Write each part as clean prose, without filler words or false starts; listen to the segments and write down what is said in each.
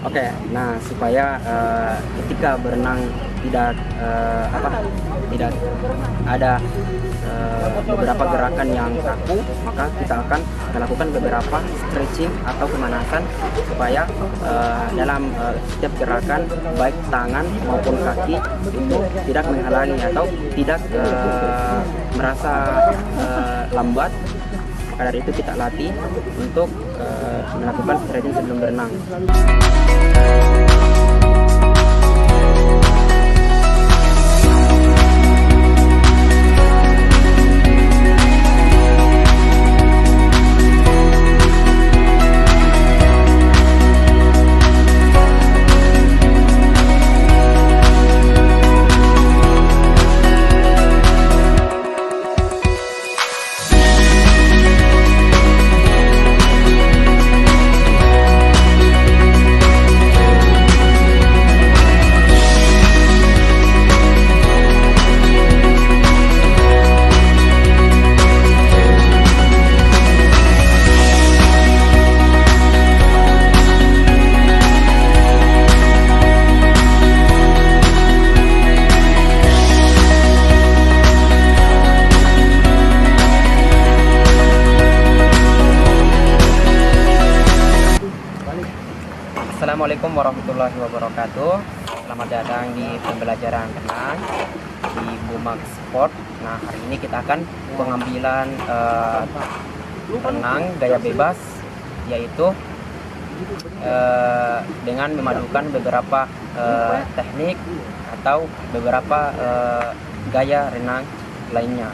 Oke, nah supaya ketika berenang tidak ada beberapa gerakan yang kaku, maka kita akan melakukan beberapa stretching atau pemanasan supaya dalam setiap gerakan baik tangan maupun kaki itu tidak menghalangi atau tidak merasa lambat. Maka dari itu kita latih untuk melakukan stretching sebelum berenang. Assalamualaikum warahmatullahi wabarakatuh. Selamat datang di pembelajaran renang di Bumak Sport. Nah, hari ini kita akan pengambilan renang gaya bebas, yaitu dengan memadukan beberapa teknik atau beberapa gaya renang lainnya.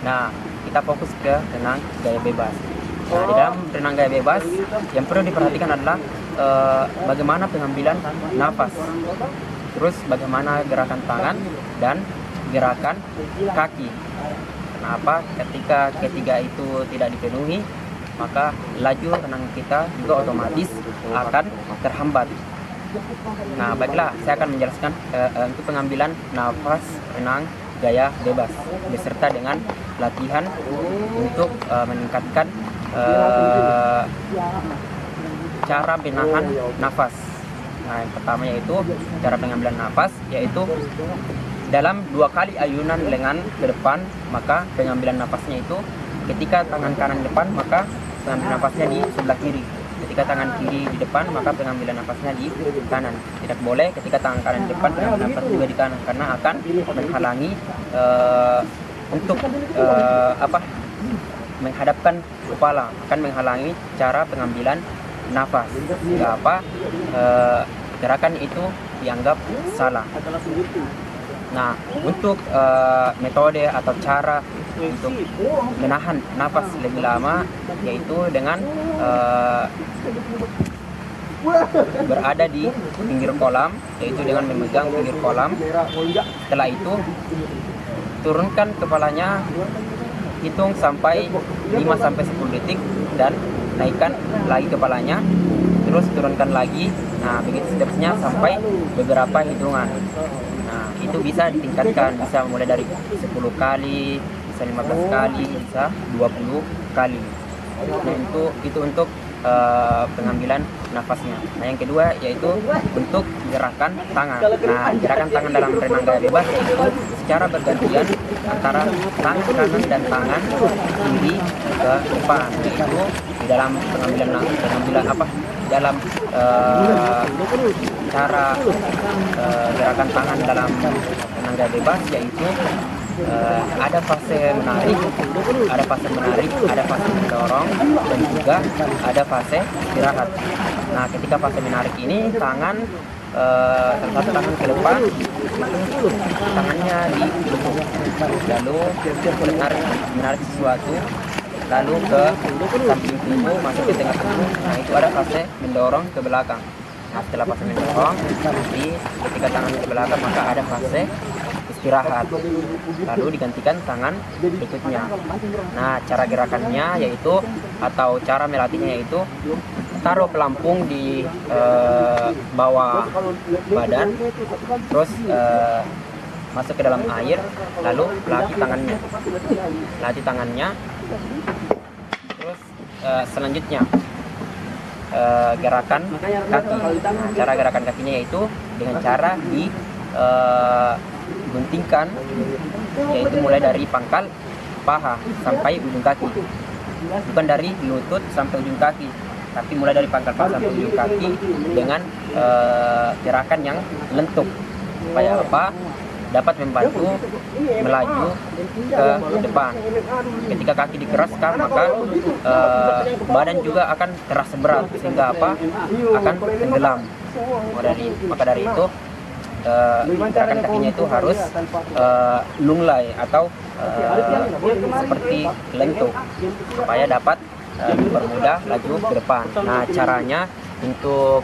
Nah, kita fokus ke renang gaya bebas. Nah, di dalam renang gaya bebas yang perlu diperhatikan adalah bagaimana pengambilan nafas, terus bagaimana gerakan tangan dan gerakan kaki. Kenapa? Ketika ketiga itu tidak dipenuhi, maka laju renang kita juga otomatis akan terhambat. Nah, baiklah, saya akan menjelaskan untuk pengambilan nafas renang gaya bebas beserta dengan latihan untuk meningkatkan cara menahan nafas. Nah, yang pertama yaitu cara pengambilan nafas, yaitu dalam 2 kali ayunan lengan ke depan, maka pengambilan nafasnya itu ketika tangan kanan depan, maka pengambilan nafasnya di sebelah kiri. Ketika tangan kiri di depan, maka pengambilan nafasnya di kanan. Tidak boleh ketika tangan kanan di depan, pengambilan nafas juga di kanan, karena akan menghalangi untuk menghadapkan kepala, akan menghalangi cara pengambilan nafas, sehingga gerakan itu dianggap salah. Nah, untuk metode atau cara untuk menahan nafas lebih lama, yaitu dengan berada di pinggir kolam, yaitu dengan memegang pinggir kolam. Setelah itu turunkan kepalanya, hitung sampai 5-10 detik dan naikkan lagi kepalanya, terus turunkan lagi. Nah, begitu seterusnya sampai beberapa hitungan. Nah, itu bisa ditingkatkan, bisa mulai dari 10 kali, bisa 15 kali, bisa 20 kali. Nah, itu untuk pengambilan nafasnya. Nah, yang kedua yaitu untuk gerakan tangan. Nah, gerakan tangan dalam renang gaya bebas yaitu secara bergantian antara tangan kanan dan tangan kiri ke depan. Yaitu di dalam pengambilan dalam cara gerakan tangan dalam renang gaya bebas, yaitu ada fase menarik, ada fase mendorong, dan juga ada fase istirahat. Nah, ketika fase menarik ini, tangan satu tangan ke depan, tangannya dibentuk, lalu menarik sesuatu, lalu ke samping tubuh, masuk ke tengah tubuh. Nah, itu ada fase mendorong ke belakang. Nah, setelah fase mendorong, nanti ketika tangan ke belakang, maka ada fase istirahat, lalu digantikan tangan berikutnya. Nah, cara gerakannya yaitu, atau cara melatihnya yaitu, taruh pelampung di bawah badan, terus masuk ke dalam air, lalu latih tangannya, terus selanjutnya gerakan kaki. Nah, cara gerakan kakinya yaitu dengan cara guntingkan, yaitu mulai dari pangkal paha sampai ujung kaki, bukan dari lutut sampai ujung kaki, tapi mulai dari pangkal paha sampai ujung kaki dengan gerakan yang lentuk, supaya apa? Dapat membantu melaju ke depan. Ketika kaki dikeraskan, maka badan juga akan terasa berat, sehingga apa? Akan tenggelam. Maka dari itu gerakan kakinya itu harus lunglai atau seperti lentuk, supaya dapat mempermudah laju ke depan. Nah, caranya untuk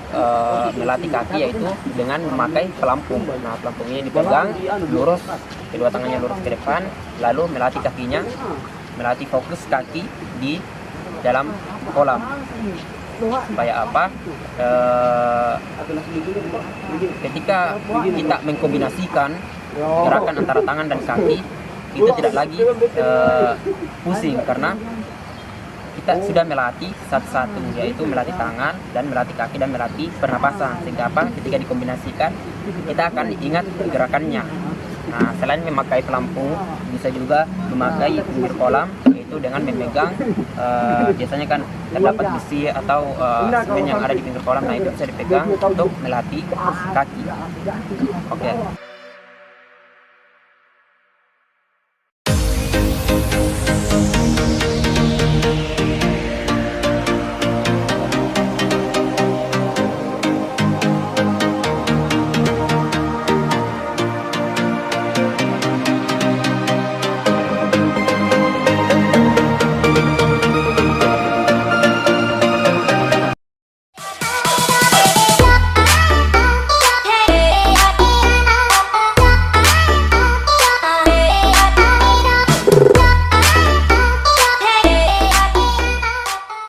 melatih kaki yaitu dengan memakai pelampung. Nah, pelampung ini dipegang lurus, kedua tangannya lurus ke depan, lalu melatih kakinya, melatih fokus kaki di dalam kolam. Supaya apa? Ketika kita mengkombinasikan gerakan antara tangan dan kaki, itu tidak lagi pusing, karena kita sudah melatih satu-satu, yaitu melatih tangan dan melatih kaki dan melatih pernapasan, sehingga apa? Ketika dikombinasikan kita akan ingat gerakannya. Nah, selain memakai pelampung, bisa juga memakai pinggir kolam, yaitu dengan memegang biasanya kan terdapat besi atau semen yang ada di pinggir kolam. Nah, itu bisa dipegang untuk melatih kaki. Oke.